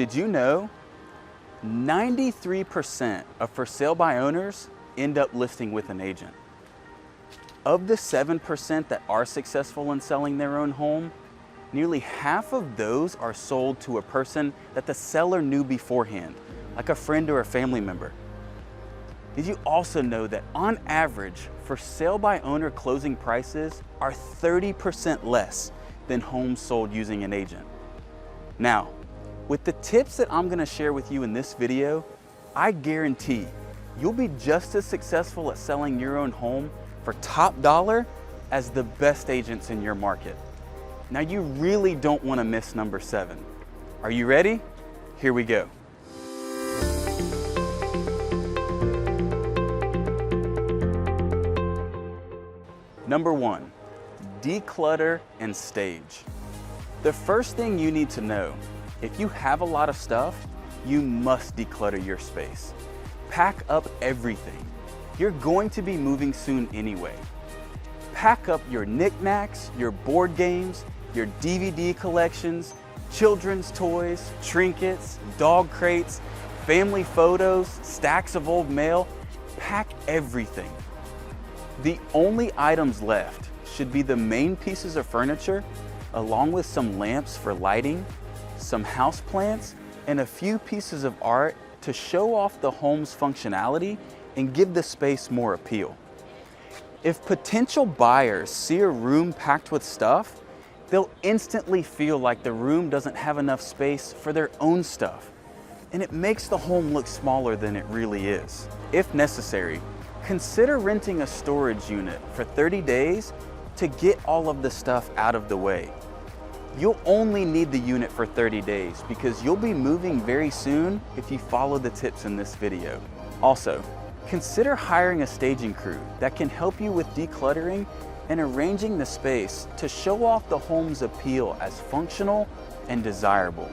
Did you know 93% of for sale by owners end up listing with an agent? Of the 7% that are successful in selling their own home, nearly half of those are sold to a person that the seller knew beforehand, like a friend or a family member. Did you also know that on average, for sale by owner closing prices are 30% less than homes sold using an agent? Now, with the tips that I'm gonna share with you in this video, I guarantee you'll be just as successful at selling your own home for top dollar as the best agents in your market. Now, you really don't wanna miss number 7. Are you ready? Here we go. Number 1, declutter and stage. The first thing you need to know, if you have a lot of stuff, you must declutter your space. Pack up everything. You're going to be moving soon anyway. Pack up your knickknacks, your board games, your DVD collections, children's toys, trinkets, dog crates, family photos, stacks of old mail. Pack everything. The only items left should be the main pieces of furniture, along with some lamps for lighting, some houseplants, and a few pieces of art to show off the home's functionality and give the space more appeal. If potential buyers see a room packed with stuff, they'll instantly feel like the room doesn't have enough space for their own stuff, and it makes the home look smaller than it really is. If necessary, consider renting a storage unit for 30 days to get all of the stuff out of the way. You'll only need the unit for 30 days because you'll be moving very soon if you follow the tips in this video. Also, consider hiring a staging crew that can help you with decluttering and arranging the space to show off the home's appeal as functional and desirable.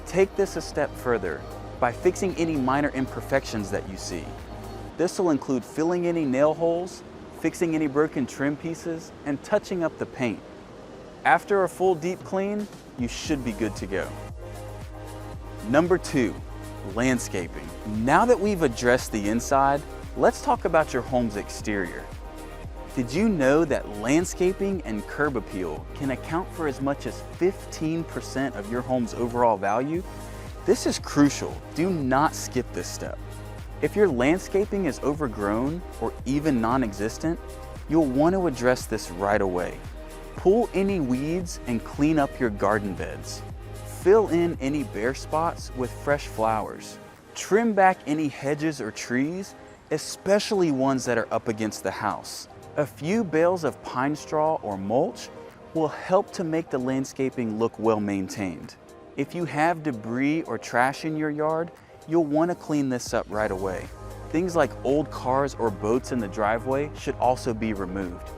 Take this a step further by fixing any minor imperfections that you see. This will include filling any nail holes, fixing any broken trim pieces, and touching up the paint. After a full deep clean, you should be good to go. Number 2, landscaping. Now that we've addressed the inside, let's talk about your home's exterior. Did you know that landscaping and curb appeal can account for as much as 15% of your home's overall value? This is crucial. Do not skip this step. If your landscaping is overgrown or even non-existent, you'll want to address this right away. Pull any weeds and clean up your garden beds. Fill in any bare spots with fresh flowers. Trim back any hedges or trees, especially ones that are up against the house. A few bales of pine straw or mulch will help to make the landscaping look well maintained. If you have debris or trash in your yard, you'll want to clean this up right away. Things like old cars or boats in the driveway should also be removed.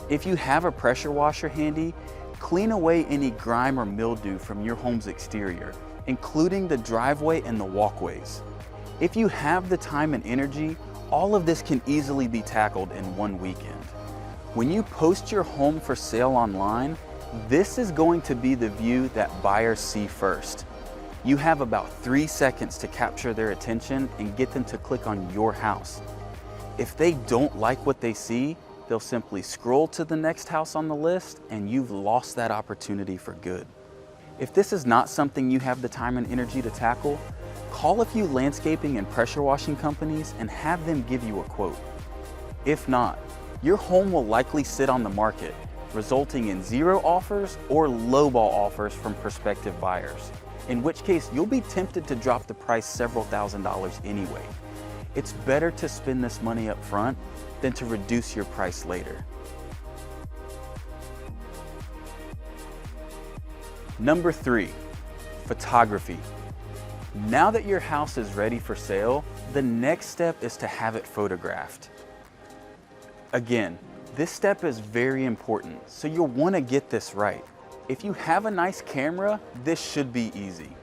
If you have a pressure washer handy, clean away any grime or mildew from your home's exterior, including the driveway and the walkways. If you have the time and energy, all of this can easily be tackled in one weekend. When you post your home for sale online, this is going to be the view that buyers see first. You have about 3 seconds to capture their attention and get them to click on your house. If they don't like what they see, they'll simply scroll to the next house on the list and you've lost that opportunity for good. If this is not something you have the time and energy to tackle, call a few landscaping and pressure washing companies and have them give you a quote. If not, your home will likely sit on the market, resulting in 0 offers or lowball offers from prospective buyers, in which case you'll be tempted to drop the price several $1,000s anyway. It's better to spend this money up front than to reduce your price later. Number 3, photography. Now that your house is ready for sale, the next step is to have it photographed. Again, this step is very important, so you'll want to get this right. If you have a nice camera, this should be easy.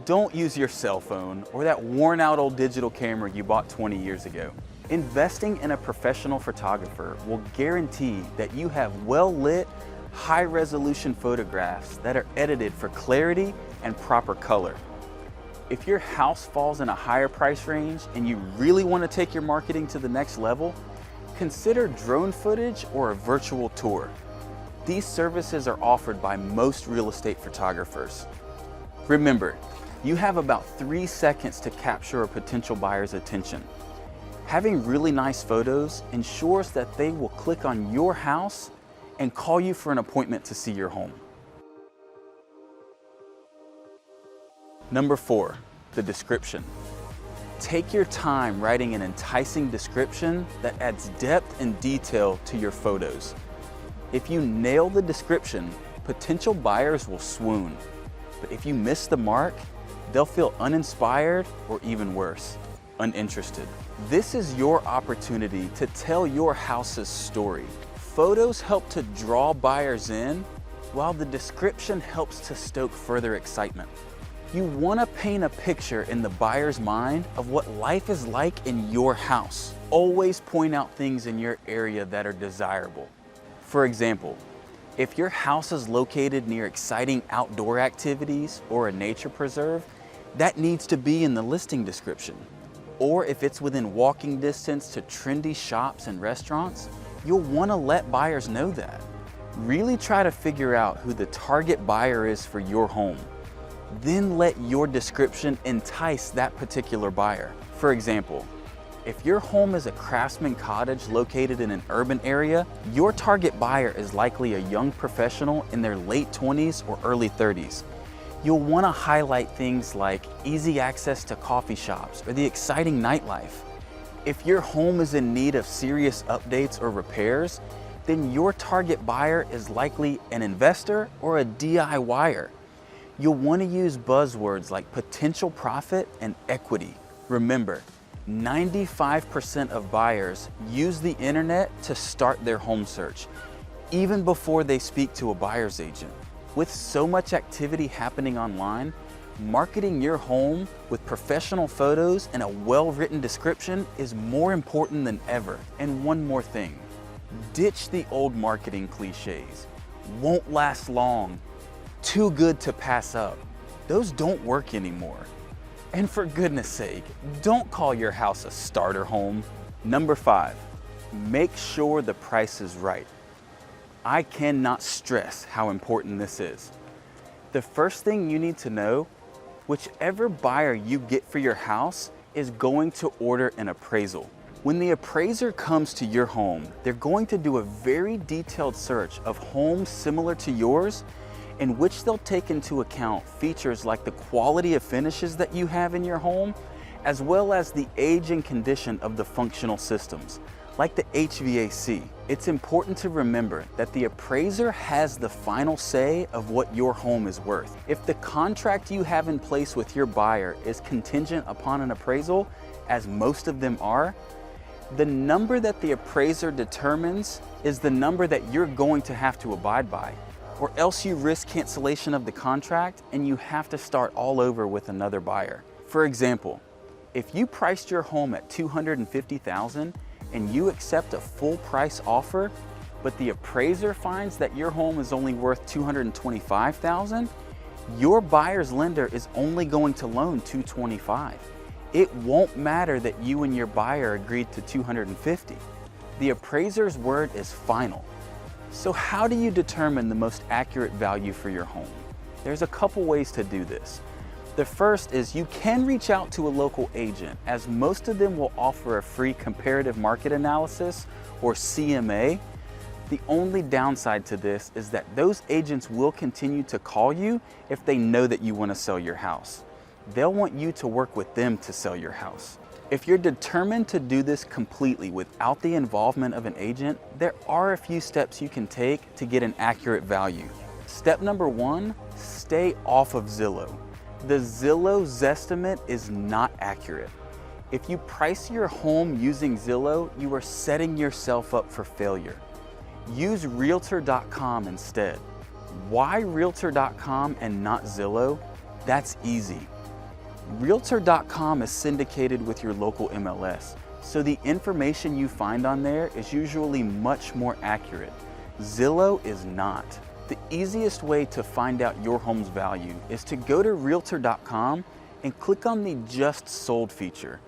Don't use your cell phone or that worn out old digital camera you bought 20 years ago. Investing in a professional photographer will guarantee that you have well-lit, high-resolution photographs that are edited for clarity and proper color. If your house falls in a higher price range and you really want to take your marketing to the next level, consider drone footage or a virtual tour. These services are offered by most real estate photographers. Remember, you have about 3 seconds to capture a potential buyer's attention. Having really nice photos ensures that they will click on your house and call you for an appointment to see your home. Number 4, the description. Take your time writing an enticing description that adds depth and detail to your photos. If you nail the description, potential buyers will swoon. But if you miss the mark, they'll feel uninspired or even worse, uninterested. This is your opportunity to tell your house's story. Photos help to draw buyers in, while the description helps to stoke further excitement. You want to paint a picture in the buyer's mind of what life is like in your house. Always point out things in your area that are desirable. For example, if your house is located near exciting outdoor activities or a nature preserve, that needs to be in the listing description. Or if it's within walking distance to trendy shops and restaurants, you'll want to let buyers know that. Really try to figure out who the target buyer is for your home. Then let your description entice that particular buyer. For example, if your home is a craftsman cottage located in an urban area, your target buyer is likely a young professional in their late 20s or early 30s. You'll want to highlight things like easy access to coffee shops or the exciting nightlife. If your home is in need of serious updates or repairs, then your target buyer is likely an investor or a DIYer. You'll want to use buzzwords like potential profit and equity. Remember, 95% of buyers use the internet to start their home search, even before they speak to a buyer's agent. With so much activity happening online, marketing your home with professional photos and a well-written description is more important than ever. And one more thing, ditch the old marketing cliches. Won't last long, too good to pass up. Those don't work anymore. And for goodness sake, don't call your house a starter home. Number 5, make sure the price is right. I cannot stress how important this is. The first thing you need to know, whichever buyer you get for your house is going to order an appraisal. When the appraiser comes to your home, they're going to do a very detailed search of homes similar to yours, in which they'll take into account features like the quality of finishes that you have in your home, as well as the age and condition of the functional systems, like the HVAC. It's important to remember that the appraiser has the final say of what your home is worth. If the contract you have in place with your buyer is contingent upon an appraisal, as most of them are, the number that the appraiser determines is the number that you're going to have to abide by, or else you risk cancellation of the contract and you have to start all over with another buyer. For example, if you priced your home at $250,000 and you accept a full price offer, but the appraiser finds that your home is only worth $225,000, your buyer's lender is only going to loan $225,000. It won't matter that you and your buyer agreed to $250,000. The appraiser's word is final. So how do you determine the most accurate value for your home? There's a couple ways to do this. The first is you can reach out to a local agent, as most of them will offer a free comparative market analysis, or CMA. The only downside to this is that those agents will continue to call you if they know that you want to sell your house. They'll want you to work with them to sell your house. If you're determined to do this completely without the involvement of an agent, there are a few steps you can take to get an accurate value. Step number 1, stay off of Zillow. The Zillow Zestimate is not accurate. If you price your home using Zillow, you are setting yourself up for failure. Use Realtor.com instead. Why Realtor.com and not Zillow? That's easy. Realtor.com is syndicated with your local MLS, so the information you find on there is usually much more accurate. Zillow is not. The easiest way to find out your home's value is to go to Realtor.com and click on the Just Sold feature.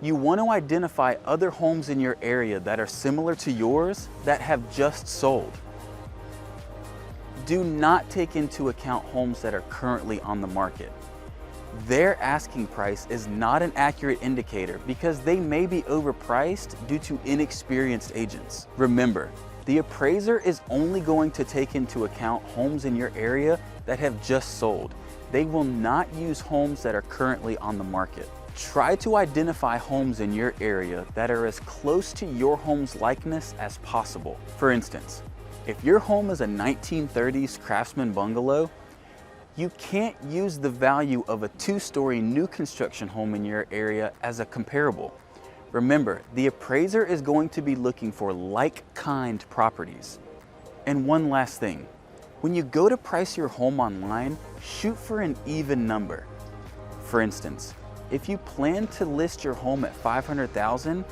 You want to identify other homes in your area that are similar to yours that have just sold. Do not take into account homes that are currently on the market. Their asking price is not an accurate indicator because they may be overpriced due to inexperienced agents. Remember, the appraiser is only going to take into account homes in your area that have just sold. They will not use homes that are currently on the market. Try to identify homes in your area that are as close to your home's likeness as possible. For instance, if your home is a 1930s craftsman bungalow, you can't use the value of a 2-story new construction home in your area as a comparable. Remember, the appraiser is going to be looking for like-kind properties. And one last thing, when you go to price your home online, shoot for an even number. For instance, if you plan to list your home at $500,000,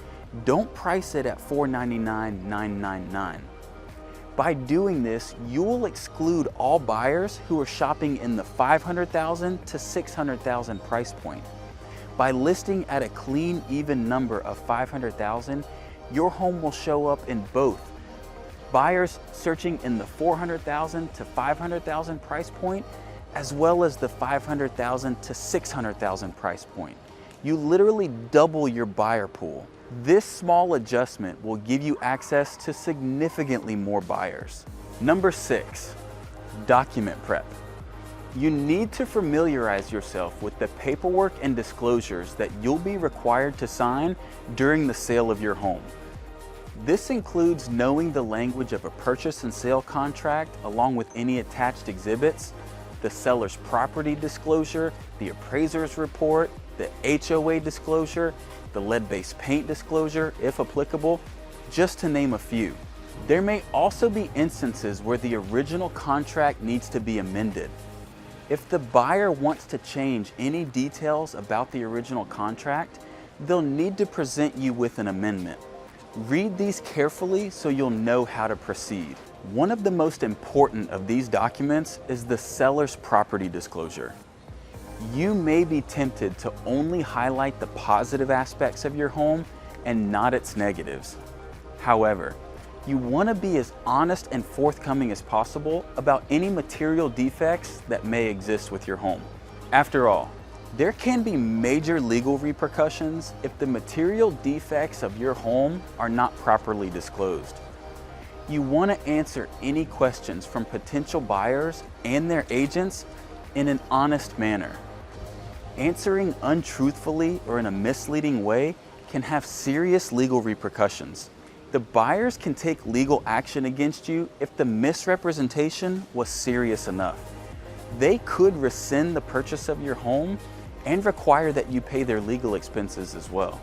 don't price it at $499,999. By doing this, you will exclude all buyers who are shopping in the $500,000 to $600,000 price point. By listing at a clean, even number of $500,000, your home will show up in both buyers searching in the $400,000 to $500,000 price point, as well as the $500,000 to $600,000 price point. You literally double your buyer pool. This small adjustment will give you access to significantly more buyers. Number 6, document prep. You need to familiarize yourself with the paperwork and disclosures that you'll be required to sign during the sale of your home. This includes knowing the language of a purchase and sale contract along with any attached exhibits, the seller's property disclosure, the appraiser's report, the HOA disclosure, the lead-based paint disclosure, if applicable, just to name a few. There may also be instances where the original contract needs to be amended. If the buyer wants to change any details about the original contract, they'll need to present you with an amendment. Read these carefully so you'll know how to proceed. One of the most important of these documents is the seller's property disclosure. You may be tempted to only highlight the positive aspects of your home and not its negatives. However, you want to be as honest and forthcoming as possible about any material defects that may exist with your home. After all, there can be major legal repercussions if the material defects of your home are not properly disclosed. You want to answer any questions from potential buyers and their agents in an honest manner. Answering untruthfully or in a misleading way can have serious legal repercussions. The buyers can take legal action against you if the misrepresentation was serious enough. They could rescind the purchase of your home and require that you pay their legal expenses as well.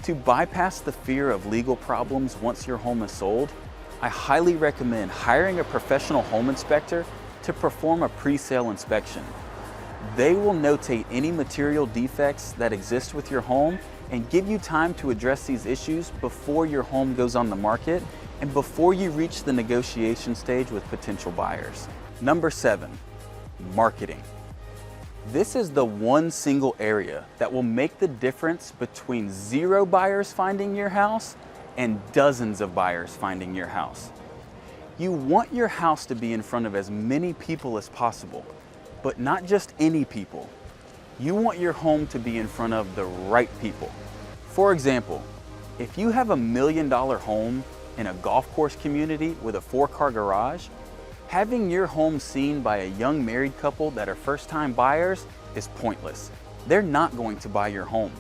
To bypass the fear of legal problems once your home is sold, I highly recommend hiring a professional home inspector to perform a pre-sale inspection. They will notate any material defects that exist with your home and give you time to address these issues before your home goes on the market and before you reach the negotiation stage with potential buyers. Number 7, marketing. This is the one single area that will make the difference between 0 buyers finding your house and dozens of buyers finding your house. You want your house to be in front of as many people as possible, but not just any people. You want your home to be in front of the right people. For example, if you have $1 million home in a golf course community with a 4-car garage, having your home seen by a young married couple that are first-time buyers is pointless. They're not going to buy your home.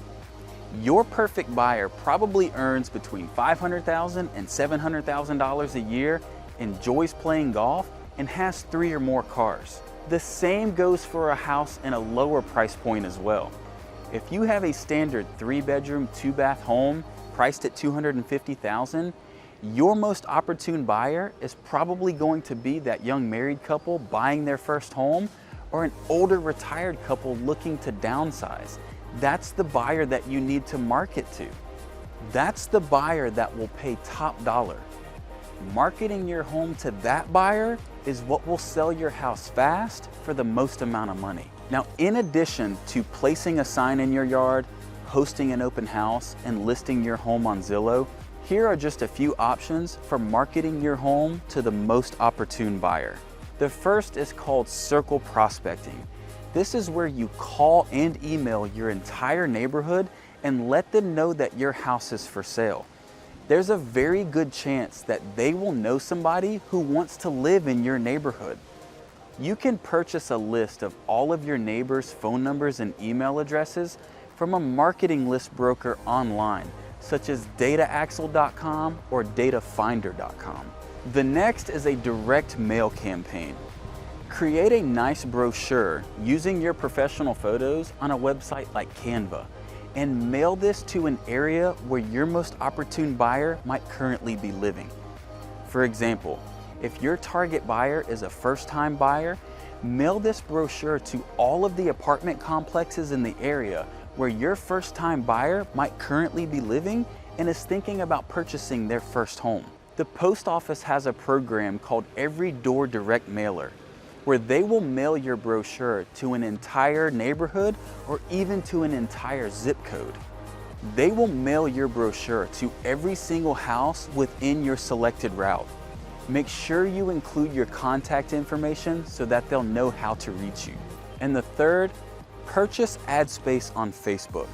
Your perfect buyer probably earns between $500,000 and $700,000 a year, enjoys playing golf, and has 3 or more cars. The same goes for a house in a lower price point as well. If you have a standard 3-bedroom, 2-bath home priced at $250,000, your most opportune buyer is probably going to be that young married couple buying their first home or an older retired couple looking to downsize. That's the buyer that you need to market to. That's the buyer that will pay top dollar. Marketing your home to that buyer is what will sell your house fast for the most amount of money. Now, in addition to placing a sign in your yard, hosting an open house, and listing your home on Zillow, here are just a few options for marketing your home to the most opportune buyer. The first is called circle prospecting. This is where you call and email your entire neighborhood and let them know that your house is for sale. There's a very good chance that they will know somebody who wants to live in your neighborhood. You can purchase a list of all of your neighbors' phone numbers and email addresses from a marketing list broker online, such as dataaxle.com or datafinder.com. The next is a direct mail campaign. Create a nice brochure using your professional photos on a website like Canva and mail this to an area where your most opportune buyer might currently be living. For example, if your target buyer is a first-time buyer, mail this brochure to all of the apartment complexes in the area where your first-time buyer might currently be living and is thinking about purchasing their first home. The post office has a program called Every Door Direct Mailer, where they will mail your brochure to an entire neighborhood or even to an entire zip code. They will mail your brochure to every single house within your selected route. Make sure you include your contact information so that they'll know how to reach you. And the third, purchase ad space on Facebook.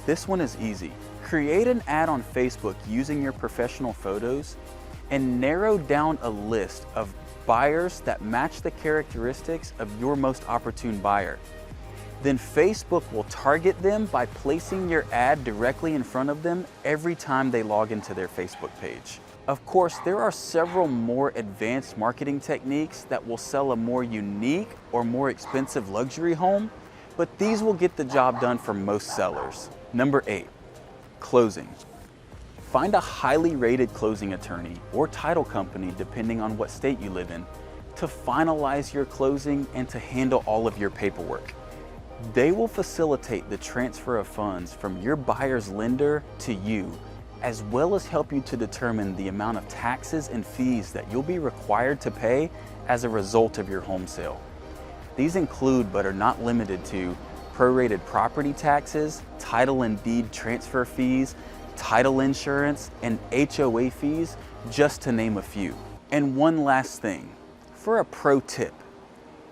This one is easy. Create an ad on Facebook using your professional photos and narrow down a list of buyers that match the characteristics of your most opportune buyer. Then Facebook will target them by placing your ad directly in front of them every time they log into their Facebook page. Of course, there are several more advanced marketing techniques that will sell a more unique or more expensive luxury home, but these will get the job done for most sellers. Number 8, closing. Find a highly rated closing attorney or title company, depending on what state you live in, to finalize your closing and to handle all of your paperwork. They will facilitate the transfer of funds from your buyer's lender to you, as well as help you to determine the amount of taxes and fees that you'll be required to pay as a result of your home sale. These include, but are not limited to, prorated property taxes, title and deed transfer fees, title insurance, and HOA fees, just to name a few. And one last thing, for a pro tip,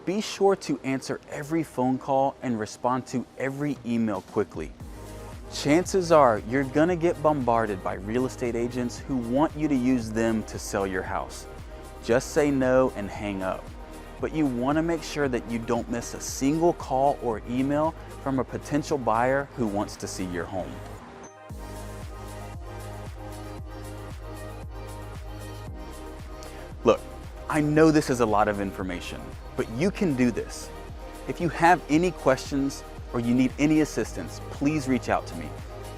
be sure to answer every phone call and respond to every email quickly. Chances are you're gonna get bombarded by real estate agents who want you to use them to sell your house. Just say no and hang up. But you wanna make sure that you don't miss a single call or email from a potential buyer who wants to see your home. Look, I know this is a lot of information, but you can do this. If you have any questions or you need any assistance, please reach out to me.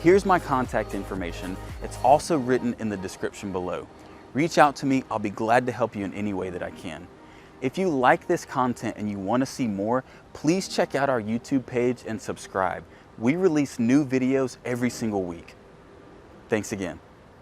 Here's my contact information. It's also written in the description below. Reach out to me. I'll be glad to help you in any way that I can. If you like this content and you want to see more, please check out our YouTube page and subscribe. We release new videos every single week. Thanks again.